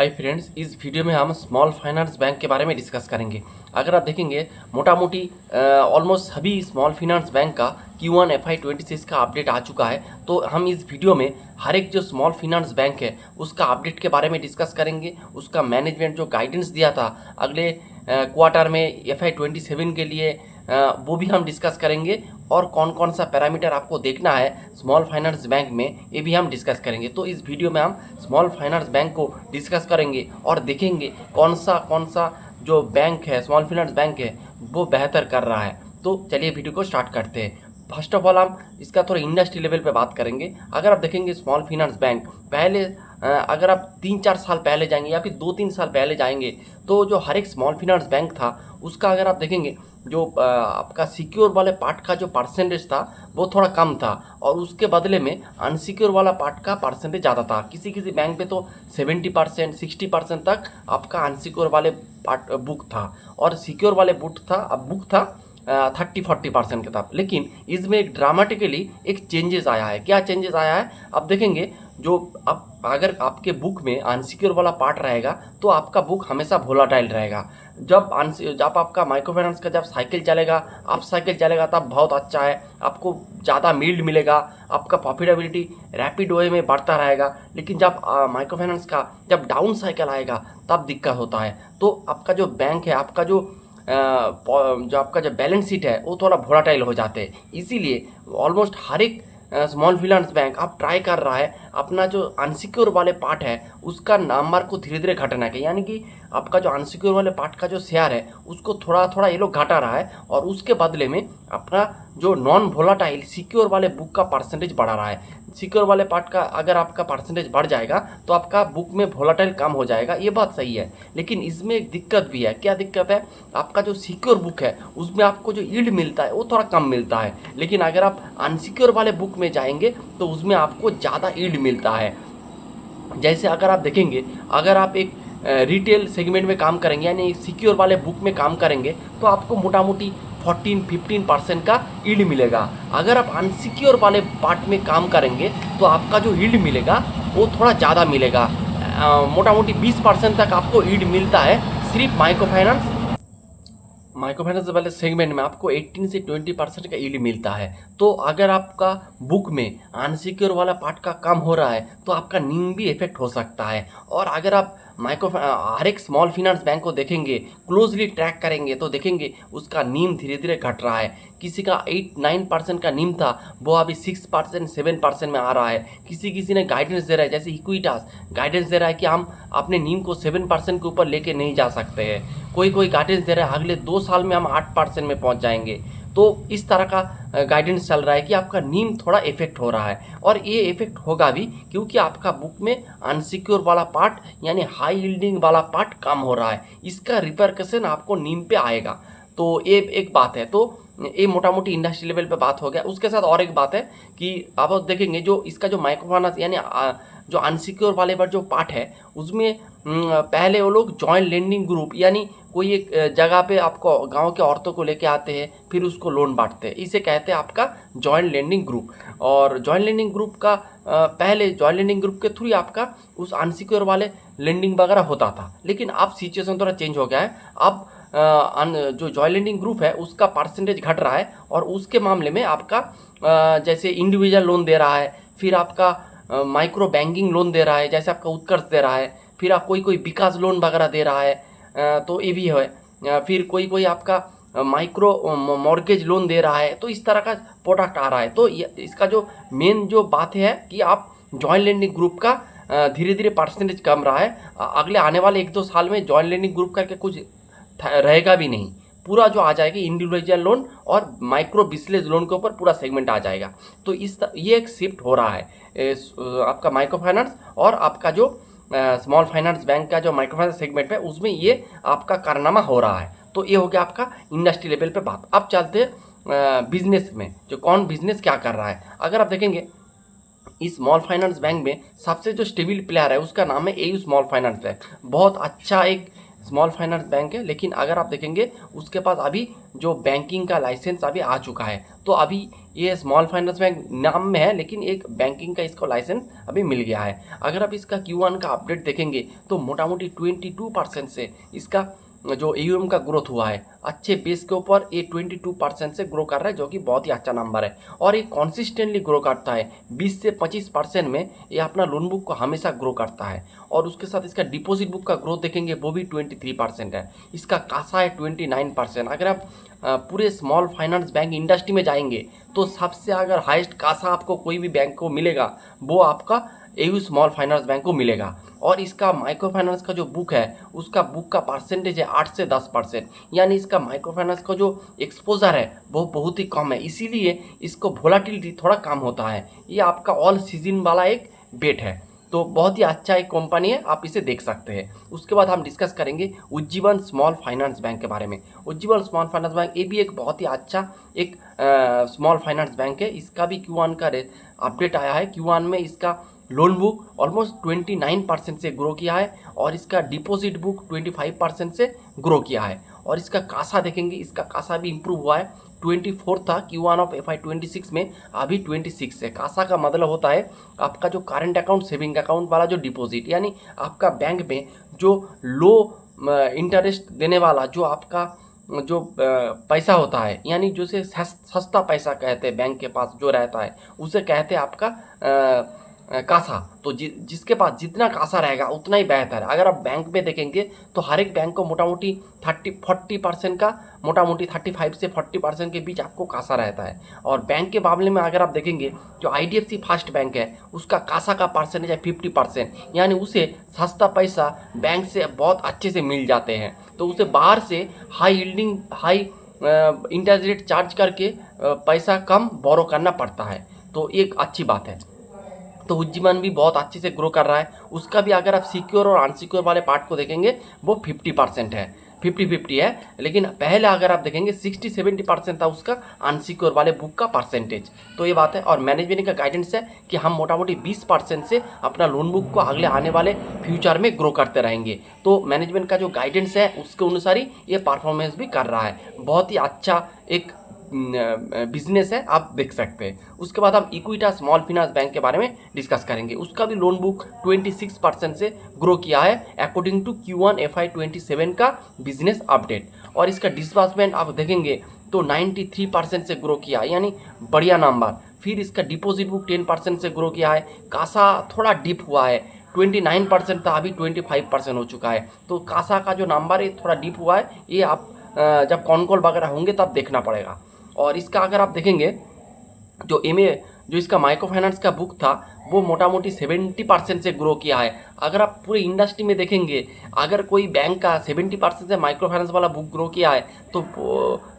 Hi friends, इस video में हम स्मॉल फाइनेंस बैंक के बारे में डिस्कस करेंगे। अगर आप देखेंगे मोटा मोटी ऑलमोस्ट सभी स्मॉल फाइनेंस बैंक का Q1 FY26 का अपडेट आ चुका है। तो हम इस वीडियो में हर एक जो स्मॉल फाइनेंस बैंक है उसका अपडेट के बारे में डिस्कस करेंगे। उसका मैनेजमेंट जो गाइडेंस दिया था अगले क्वार्टर में FY27 के लिए वो भी हम डिस्कस करेंगे। और कौन कौन सा पैरामीटर आपको देखना है स्मॉल फाइनेंस बैंक में, ये भी हम डिस्कस करेंगे। तो इस वीडियो में हम स्मॉल फाइनेंस बैंक को डिस्कस करेंगे और देखेंगे कौन सा जो बैंक है, स्मॉल फाइनेंस बैंक है, वो बेहतर कर रहा है। तो चलिए वीडियो को स्टार्ट करते हैं। फर्स्ट ऑफ ऑल हम इसका थोड़ा इंडस्ट्री लेवल पे बात करेंगे। अगर आप देखेंगे स्मॉल फाइनेंस बैंक पहले अगर आप 3-4 साल पहले जाएंगे या फिर 2-3 साल पहले जाएंगे तो जो हर एक स्मॉल फाइनेंस बैंक था उसका अगर आप देखेंगे जो आपका सिक्योर वाले पार्ट का जो परसेंटेज था वो थोड़ा कम था और उसके बदले में अनसिक्योर वाला पार्ट का परसेंटेज ज़्यादा था। किसी किसी बैंक पे तो 70% 60% तक आपका अनसिक्योर वाले पार्ट बुक था और सिक्योर वाले बुक था 30-40% का था। लेकिन इसमें एक ड्रामेटिकली एक चेंजेस आया है। क्या चेंजेस आया है आप देखेंगे। जो अब अगर आपके बुक में अनसिक्योर वाला पार्ट रहेगा तो आपका बुक हमेशा वोलाटाइल रहेगा। जब आपका माइक्रो फाइनेंस का जब साइकिल चलेगा, अप साइकिल चलेगा, तब बहुत अच्छा है, आपको ज़्यादा मील्ड मिलेगा, आपका प्रॉफिटेबिलिटी रैपिड वे में बढ़ता रहेगा। लेकिन जब माइक्रो फाइनेंस का जब डाउन साइकिल आएगा तब दिक्कत होता है। तो आपका जो बैंक है, आपका जो आपका जो बैलेंस शीट है वो थोड़ा वोलाटाइल हो जाते हैं। इसीलिए ऑलमोस्ट हर एक स्मॉल फाइनेंस बैंक आप ट्राई कर रहा है अपना जो अनसिक्योर वाले पार्ट है उसका नंबर को धीरे धीरे घटाना है। यानी कि आपका जो अनसिक्योर वाले पार्ट का जो शेयर है उसको थोड़ा थोड़ा ये लोग घटा रहा है और उसके बदले में अपना जो नॉन वोलाटाइल सिक्योर वाले बुक का परसेंटेज बढ़ा रहा है। सिक्योर वाले पार्ट का अगर आपका परसेंटेज बढ़ जाएगा तो आपका बुक में वोलाटाइल कम हो जाएगा, ये बात सही है। लेकिन इसमें एक दिक्कत भी है। क्या दिक्कत है? आपका जो सिक्योर बुक है उसमें आपको जो यील्ड मिलता है वो थोड़ा कम मिलता है। लेकिन अगर आप अनसिक्योर वाले बुक में जाएंगे तो उसमें आपको ज़्यादा यील्ड मिलता है। जैसे अगर आप देखेंगे, अगर आप एक रिटेल सेगमेंट में काम करेंगे यानी सिक्योर वाले बुक में काम करेंगे तो आपको मोटा मोटी 14-15% का यील्ड मिलेगा। अगर आप अनसिक्योर वाले पार्ट में काम करेंगे तो आपका जो यील्ड मिलेगा वो थोड़ा ज़्यादा मिलेगा। मोटा मोटी 20% तक आपको यील्ड मिलता है सिर्फ माइक्रो फाइनेंस वाले सेगमेंट में आपको 18 से 20% का यील्ड मिलता है। तो अगर आपका बुक में अनसिक्योर वाला पार्ट का कम हो रहा है तो आपका नीम भी इफेक्ट हो सकता है। और अगर आप हर एक स्मॉल फाइनेंस बैंक को देखेंगे, क्लोजली ट्रैक करेंगे तो देखेंगे उसका नीम धीरे धीरे घट रहा है। किसी का 8-9% का नीम था वो अभी 6% 7% में आ रहा है। किसी ने गाइडेंस दे रहा है, जैसे इक्विटास गाइडेंस दे रहा है कि हम अपने नीम को 7% के ऊपर लेके नहीं जा सकते हैं। कोई गाइडेंस दे रहा है अगले 2 साल में हम 8% में पहुंच जाएंगे। तो इस तरह का गाइडेंस चल रहा है कि आपका नीम थोड़ा इफेक्ट हो रहा है और ये इफेक्ट होगा भी क्योंकि आपका बुक में अनसिक्योर वाला पार्ट यानी हाई यील्डिंग वाला पार्ट कम हो रहा है। इसका रिपरकशन आपको नीम पे आएगा। तो ये एक बात है। तो ये मोटा मोटी इंडस्ट्री लेवल पे बात हो गया। उसके साथ और एक बात है कि आप देखेंगे जो इसका जो माइक्रो फाइनेंस यानी जो अनसिक्योर वाले पर जो पार्ट है उसमें पहले वो लोग जॉइंट लेंडिंग ग्रुप यानी कोई एक जगह पे आपको गांव के औरतों को लेके आते हैं, फिर उसको लोन बांटते हैं। इसे कहते हैं आपका जॉइंट लेंडिंग ग्रुप। और जॉइंट लेंडिंग ग्रुप का पहले जॉइंट लेंडिंग ग्रुप के थ्रू आपका उस अनसिक्योर वाले लेंडिंग वगैरह होता था। लेकिन अब सिचुएशन थोड़ा चेंज हो गया है। अब जो जॉइंट लेंडिंग ग्रुप है उसका परसेंटेज घट रहा है और उसके मामले में आपका जैसे इंडिविजुअल लोन दे रहा है, फिर आपका माइक्रो बैंकिंग लोन दे रहा है, जैसे आपका उत्कर्ष दे रहा है, फिर आप कोई विकास लोन वगैरह दे रहा है। तो ये भी है। फिर कोई आपका माइक्रो मॉर्गेज लोन दे रहा है। तो इस तरह का प्रोडक्ट आ रहा है। तो इसका जो मेन जो बात है कि आप जॉइंट लेंडिंग ग्रुप का धीरे धीरे परसेंटेज कम रहा है। अगले आने वाले 1-2 साल में जॉइंट लेंडिंग ग्रुप करके कुछ रहेगा भी नहीं। पूरा जो आ जाएगा इंडिविजुअल लोन और माइक्रो बिजनेस लोन के ऊपर पूरा सेगमेंट आ जाएगा। तो ये एक शिफ्ट हो रहा है आपका माइक्रो फाइनेंस और आपका जो स्मॉल फाइनेंस बैंक का जो माइक्रो फाइनेंस सेगमेंट है उसमें ये आपका कारनामा हो रहा है। तो ये हो गया आपका इंडस्ट्री लेवल पे बात। अब चलते बिजनेस में, जो कौन बिजनेस क्या कर रहा है। अगर आप देखेंगे इस स्मॉल फाइनेंस बैंक में सबसे जो स्टेबल प्लेयर है उसका नाम है एयू स्मॉल फाइनेंस बैंक। बहुत अच्छा एक स्मॉल फाइनेंस बैंक है, लेकिन अगर आप देखेंगे उसके पास अभी जो बैंकिंग का लाइसेंस अभी आ चुका है। तो अभी ये स्मॉल फाइनेंस बैंक नाम में है, लेकिन एक बैंकिंग का इसको लाइसेंस अभी मिल गया है। अगर आप इसका Q1 का अपडेट देखेंगे तो मोटा मोटी 22% से इसका जो AUM का ग्रोथ हुआ है, अच्छे बेस के ऊपर ये 22% से ग्रो कर रहा है, जो कि बहुत ही अच्छा नंबर है। और ये कॉन्सिस्टेंटली ग्रो करता है, 20 से 25% में ये अपना लोन बुक को हमेशा ग्रो करता है। और उसके साथ इसका डिपॉजिट बुक का ग्रोथ देखेंगे वो भी 23% है। इसका कासा है 29%। अगर आप पूरे स्मॉल फाइनेंस बैंक इंडस्ट्री में जाएंगे तो सबसे अगर हाईएस्ट कासा आपको कोई भी बैंक को मिलेगा वो आपका AU स्मॉल फाइनेंस बैंक को मिलेगा। और इसका माइक्रो फाइनेंस का जो बुक है उसका बुक का परसेंटेज है 8 से 10%, यानी इसका माइक्रो फाइनेंस का जो एक्सपोजर है वो बहुत ही कम है, इसीलिए इसको वोलाटिलिटी थोड़ा कम होता है। ये आपका ऑल सीजन वाला एक बेट है, तो बहुत ही अच्छा एक कंपनी है, आप इसे देख सकते हैं। उसके बाद हम डिस्कस करेंगे उज्जीवन स्मॉल फाइनेंस बैंक के बारे में। उज्जीवन स्मॉल फाइनेंस बैंक ये भी एक बहुत ही अच्छा एक स्मॉल फाइनेंस बैंक है। इसका भी Q1 का अपडेट आया है। Q1 में इसका लोन बुक ऑलमोस्ट 29% से ग्रो किया है और इसका डिपॉजिट बुक 25% से ग्रो किया है। और इसका कासा देखेंगे, इसका कासा भी इम्प्रूव हुआ है। 24 था Q1 ऑफ FY26 में, अभी 26 है। कासा का मतलब होता है आपका जो करंट अकाउंट सेविंग अकाउंट वाला जो डिपॉजिट, यानी आपका बैंक में जो लो इंटरेस्ट देने वाला जो आपका जो पैसा होता है, यानी जो से सस्ता पैसा कहते हैं बैंक के पास जो रहता है, उसे कहते हैं आपका कासा। तो जिसके पास जितना कासा रहेगा उतना ही बेहतर है। अगर आप बैंक में देखेंगे तो हर एक बैंक को मोटा मोटी 40% का, मोटा मोटी 35 से 40% के बीच आपको कासा रहता है। और बैंक के मामले में अगर आप देखेंगे जो IDFC फर्स्ट बैंक है उसका कासा का परसेंटेज है 50%, यानी उसे सस्ता पैसा बैंक से बहुत अच्छे से मिल जाते हैं। तो उसे बाहर से high yielding high interest rate charge करके पैसा कम बोरो करना पड़ता है, तो एक अच्छी बात है। तो उज्जीवन भी बहुत अच्छे से ग्रो कर रहा है। उसका भी अगर आप सिक्योर और अनसिक्योर वाले पार्ट को देखेंगे वो 50% है, 50-50 है। लेकिन पहले अगर आप देखेंगे 60-70% था उसका अनसिक्योर वाले बुक का परसेंटेज। तो ये बात है। और मैनेजमेंट का गाइडेंस है कि हम मोटा मोटी 20% से अपना लोन बुक को अगले आने वाले फ्यूचर में ग्रो करते रहेंगे। तो मैनेजमेंट का जो गाइडेंस है उसके अनुसार ही ये परफॉर्मेंस भी कर रहा है। बहुत ही अच्छा एक बिजनेस है, आप देख सकते हैं। उसके बाद हम इक्विटा स्मॉल फाइनेंस बैंक के बारे में डिस्कस करेंगे। उसका भी लोन बुक 26% से ग्रो किया है अकॉर्डिंग टू Q1 FY27 का बिजनेस अपडेट। और इसका डिसबर्समेंट आप देखेंगे तो 93% से ग्रो किया, यानी बढ़िया नंबर। फिर इसका डिपॉजिट बुक 10% से ग्रो किया है। कासा थोड़ा डिप हुआ है, 29% था, अभी 25% हो चुका है। तो कासा का जो नंबर है थोड़ा डिप हुआ है, ये आप जब कॉन कॉल वगैरह होंगे तब देखना पड़ेगा। और इसका अगर आप देखेंगे जो इसका माइक्रो फाइनेंस का बुक था वो मोटा मोटी 70% से ग्रो किया है। अगर आप पूरे इंडस्ट्री में देखेंगे, अगर कोई बैंक का 70% से माइक्रो फाइनेंस वाला बुक ग्रो किया है तो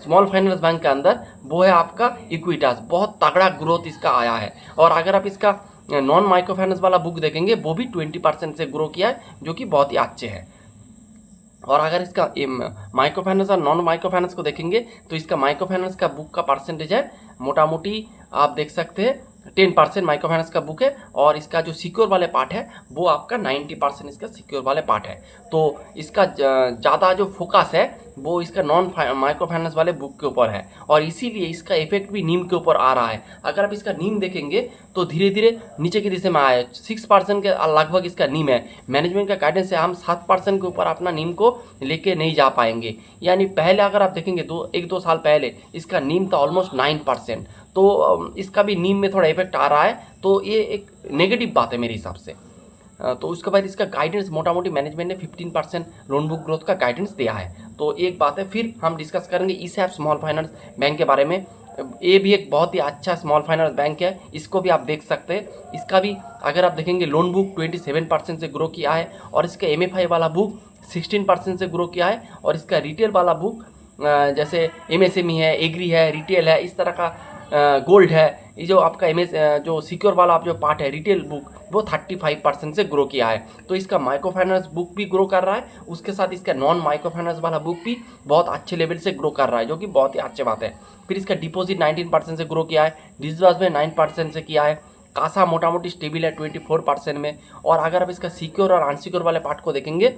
स्मॉल फाइनेंस बैंक के अंदर वो है आपका इक्विटास। बहुत तगड़ा ग्रोथ इसका आया है। और अगर आप इसका नॉन माइक्रो फाइनेंस वाला बुक देखेंगे वो भी 20% से ग्रो किया है, जो कि बहुत ही अच्छे है। और अगर इसका माइक्रो फाइनेंस और नॉन माइक्रो फाइनेंस को देखेंगे तो इसका माइक्रो फाइनेंस का बुक का परसेंटेज है मोटा मोटी आप देख सकते हैं 10% माइक्रो फाइनेंस का बुक है। और इसका जो सिक्योर वाले पार्ट है वो आपका 90% इसका सिक्योर वाले पार्ट है। तो इसका ज़्यादा जो फोकस है वो इसका नॉन माइक्रो फाइनेंस वाले बुक के ऊपर है, और इसीलिए इसका इफेक्ट भी नीम के ऊपर आ रहा है। अगर आप इसका नीम देखेंगे तो धीरे धीरे नीचे की दिशा में आया है, 6% के लगभग इसका नीम है। मैनेजमेंट का गाइडेंस है हम 7% के ऊपर अपना नीम को लेके नहीं जा पाएंगे। यानी पहले अगर आप देखेंगे तो 1-2 साल पहले इसका नीम था ऑलमोस्ट 9%। तो इसका भी नीम में थोड़ा इफेक्ट आ रहा है, तो ये एक नेगेटिव बात है मेरे हिसाब से। तो उसके बाद इसका गाइडेंस मोटा मोटी मैनेजमेंट ने 15% लोन बुक ग्रोथ का गाइडेंस दिया है, तो एक बात है। फिर हम डिस्कस करेंगे ईसैप स्मॉल फाइनेंस बैंक के बारे में। ये भी एक बहुत ही अच्छा स्मॉल फाइनेंस बैंक है, इसको भी आप देख सकते हैं। इसका भी अगर आप देखेंगे लोन बुक 27% से ग्रो किया है, और इसका MFI वाला बुक 16% से ग्रो किया है। और इसका रिटेल वाला बुक जैसे MSME है, एग्री है, रिटेल है, इस तरह का गोल्ड है, ये जो आपका जो सिक्योर वाला आप जो पार्ट है रिटेल बुक वो 35% से ग्रो किया है। तो इसका माइक्रो फाइनेंस बुक भी ग्रो कर रहा है, उसके साथ इसका नॉन माइक्रो फाइनेंस वाला बुक भी बहुत अच्छे लेवल से ग्रो कर रहा है, जो कि बहुत ही अच्छी बात है। फिर इसका डिपॉजिट 19% से ग्रो किया है, डिसबर्समेंट 9% से किया है, कासा मोटा मोटी स्टेबल है 24% में। और अगर आप इसका सिक्योर और अनसिक्योर वाले पार्ट को देखेंगे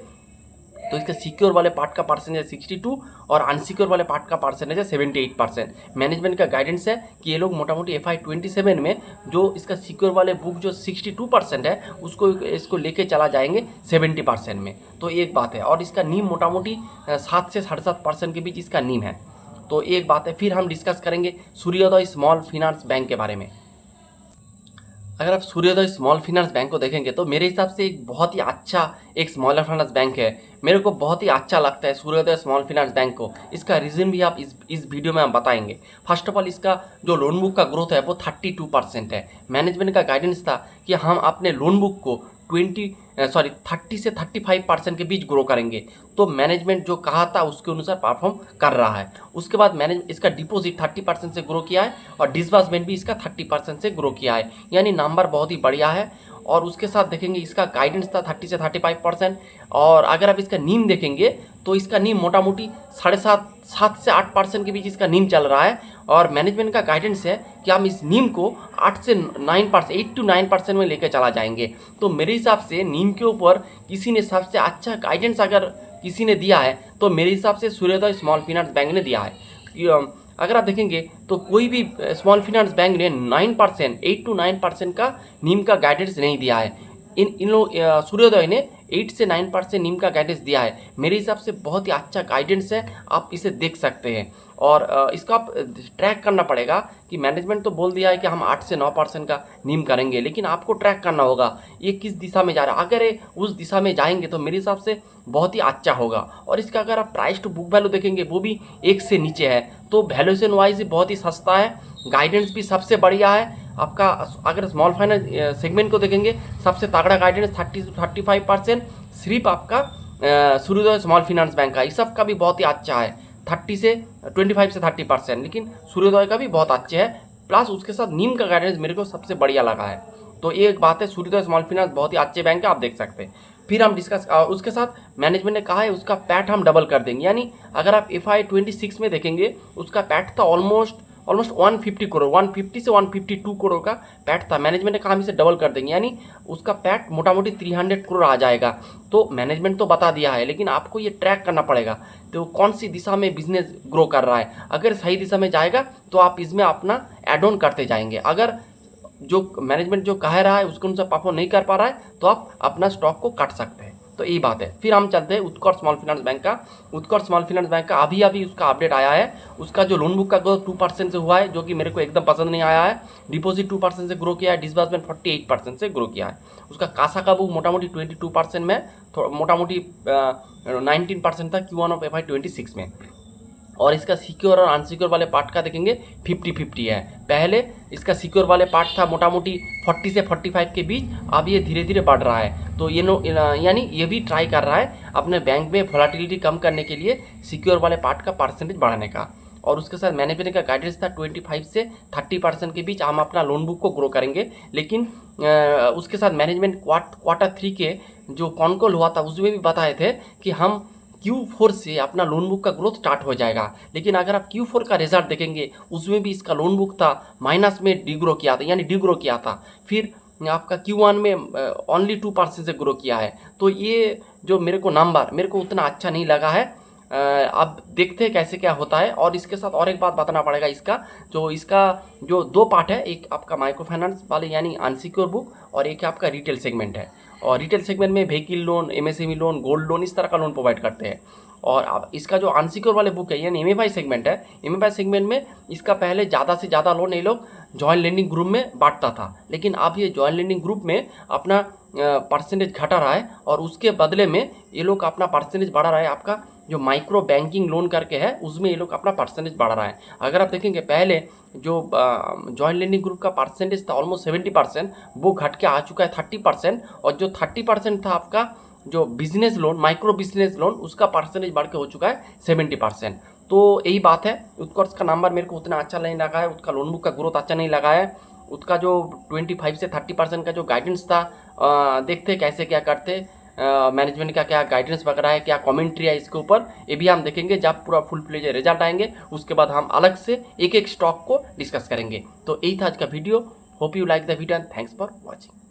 तो इसका सिक्योर वाले पार्ट का परसेंटेज 62 और अनसिक्योर वाले पार्ट का परसेंटेज है 78%। मैनेजमेंट का गाइडेंस है कि ये लोग मोटा मोटी FI27 में जो इसका सिक्योर वाले बुक जो 62% है उसको इसको लेके चला जाएंगे 70% में। तो एक बात है। और इसका नीम मोटा मोटी 7 से 7.5% के बीच इसका नीम है। तो एक बात है। फिर हम डिस्कस करेंगे सूर्योदय स्मॉल फिनांस बैंक के बारे में। अगर आप सूर्योदय स्मॉल फिनांस बैंक को देखेंगे तो मेरे हिसाब से एक बहुत ही अच्छा एक स्मॉल फाइनेंस बैंक है। मेरे को बहुत ही अच्छा लगता है सूर्योदय स्मॉल फिनांस बैंक को। इसका रीज़न भी आप इस वीडियो में हम बताएंगे। फर्स्ट ऑफ ऑल इसका जो लोन बुक का ग्रोथ है वो 32% है। मैनेजमेंट का गाइडेंस था कि हम अपने लोन बुक को 30 से 35% के बीच ग्रो करेंगे। तो मैनेजमेंट जो कहा था उसके अनुसार परफॉर्म कर रहा है। उसके बाद इसका डिपॉजिट 30% से ग्रो किया है और डिसबर्समेंट भी इसका 30% से ग्रो किया है, यानी नंबर बहुत ही बढ़िया है। और उसके साथ देखेंगे इसका गाइडेंस था 30 से 35%। और अगर आप इसका नीम देखेंगे तो इसका नीम मोटा मोटी 7.5 से 8% के बीच इसका नीम चल रहा है। और मैनेजमेंट का गाइडेंस है कि हम इस नीम को 8 से 9% में लेकर चला जाएंगे। तो मेरे हिसाब से नीम के ऊपर किसी ने सबसे अच्छा गाइडेंस अगर किसी ने दिया है तो मेरे हिसाब से सूर्योदय स्मॉल फिनांस बैंक ने दिया है। अगर आप देखेंगे तो कोई भी स्मॉल फिनांस बैंक ने 8 to 9% का नीम का गाइडेंस नहीं दिया है। इन लोग सूर्योदय ने 8 से 9% नीम का गाइडेंस दिया है। मेरे हिसाब से बहुत ही अच्छा गाइडेंस है, आप इसे देख सकते हैं। और इसका आप ट्रैक करना पड़ेगा कि मैनेजमेंट तो बोल दिया है कि हम 8 से 9% का नीम करेंगे, लेकिन आपको ट्रैक करना होगा ये किस दिशा में जा रहा है। अगर ये उस दिशा में जाएंगे तो मेरे हिसाब से बहुत ही अच्छा होगा। और इसका अगर आप प्राइस टू बुक वैल्यू देखेंगे वो भी 1 से नीचे है, तो वैल्यूएशन वाइज बहुत ही सस्ता है। गाइडेंस भी सबसे बढ़िया है आपका। अगर स्मॉल फाइनेंस सेगमेंट को देखेंगे सबसे तगड़ा गाइडेंस 30 से 35% सिर्फ आपका सूर्योदय स्मॉल फिनांस बैंक का। इस सब का भी बहुत ही अच्छा है 25 से 30%, लेकिन सूर्योदय का भी बहुत अच्छे है। प्लस उसके साथ नीम का गाइडेंस मेरे को सबसे बढ़िया लगा है। तो एक बात है, सूर्योदय स्मॉल फिनांस बहुत ही अच्छे बैंक है, आप देख सकते हैं। फिर हम डिस्कस उसके साथ मैनेजमेंट ने कहा है उसका पैट हम डबल कर देंगे, यानी अगर आप FI26 में देखेंगे उसका पैट था ऑलमोस्ट 150 करोड़, 150 से 152 करोड़ का पैट था। मैनेजमेंट ने कहा हम इसे डबल कर देंगे, यानी उसका पैट मोटा मोटी 300 करोड़ आ जाएगा। तो मैनेजमेंट तो बता दिया है, लेकिन आपको ये ट्रैक करना पड़ेगा तो कौन सी दिशा में बिजनेस ग्रो कर रहा है। अगर सही दिशा में जाएगा तो आप इसमें अपना एड ऑन करते जाएंगे। अगर जो मैनेजमेंट जो कह रहा है उसके अनुसार परफॉर्म नहीं कर पा रहा है तो आप अपना स्टॉक को काट सकते हैं। तो यही बात है। फिर हम चलते हैं उत्कर्ष स्मॉल फाइनेंस बैंक का। उत्कर्ष स्मॉल फाइनेंस बैंक का अभी उसका अपडेट आया है। उसका जो लोन बुक का ग्रोथ 2% से हुआ है, जो कि मेरे को एकदम पसंद नहीं आया है। डिपॉजिट 2% से ग्रो किया है, डिसबर्समेंट 48% से ग्रो किया है। उसका कासा का बुक मोटा मोटी 22% में, मोटा मोटी 19% था Q1 ऑफ FI26 में। और इसका सिक्योर और अनसिक्योर वाले पार्ट का देखेंगे 50-50 है। पहले इसका सिक्योर वाले पार्ट था मोटा मोटी 40 से 45 के बीच, अब ये धीरे धीरे बढ़ रहा है। तो यानी ये भी ट्राई कर रहा है अपने बैंक में वोलेटिलिटी कम करने के लिए सिक्योर वाले पार्ट का परसेंटेज बढ़ाने का। और उसके साथ मैनेजमेंट का गाइडेंस था 25 से 30% के बीच हम अपना लोन बुक को ग्रो करेंगे। लेकिन उसके साथ मैनेजमेंट Q3 के जो कॉन्कॉल हुआ था उसमें भी बताए थे कि हम Q4 से अपना लोन बुक का ग्रोथ स्टार्ट हो जाएगा। लेकिन अगर आप Q4 का रिजल्ट देखेंगे उसमें भी इसका लोन बुक था माइनस में डिग्रो किया था, यानी डिग्रो किया था। फिर आपका Q1 में ओनली 2% से ग्रो किया है। तो ये जो मेरे को उतना अच्छा नहीं लगा है। अब देखते हैं कैसे क्या होता है। और इसके साथ और एक बात बताना पड़ेगा, इसका जो दो पार्ट है, एक आपका माइक्रो फाइनेंस वाले यानी अनसिक्योर बुक, और एक आपका रिटेल सेगमेंट है। और रिटेल सेगमेंट में vehicle loan, MSME loan, gold loan, इस तरह का लोन प्रोवाइड करते हैं। और अब इसका जो अनसिक्योर वाले बुक है यानी MFI सेगमेंट है, MFI सेगमेंट में इसका पहले ज़्यादा से ज़्यादा लोन ये लोग जॉइंट लेंडिंग ग्रुप में बांटता था। लेकिन अब ये जॉइंट लेंडिंग ग्रुप में अपना परसेंटेज घटा रहा है और उसके बदले में ये लोग अपना परसेंटेज बढ़ा रहा है। आपका जो माइक्रो बैंकिंग लोन करके है उसमें ये लोग अपना परसेंटेज बढ़ा रहा है। अगर आप देखेंगे पहले जो जॉइंट लेंडिंग ग्रुप का परसेंटेज था ऑलमोस्ट 70%, वो घट के आ चुका है 30%। और जो 30% था आपका जो business loan, micro business loan, उसका परसेंटेज बढ़ के हो चुका है 70%। तो यही बात है। उत्कर्ष का नंबर मेरे को उतना अच्छा नहीं लगा है, उसका लोन बुक का ग्रोथ अच्छा नहीं लगा है। उसका जो 25 से 30% का जो गाइडेंस था, देखते कैसे क्या करते, मैनेजमेंट का क्या गाइडेंस वगैरह है, क्या कमेंट्री है इसके ऊपर, ये भी हम देखेंगे जब पूरा फुल फ्लेज रिजल्ट आएंगे। उसके बाद हम अलग से एक एक स्टॉक को डिस्कस करेंगे। तो यही था आज का video. Hope you like the video and thanks for watching.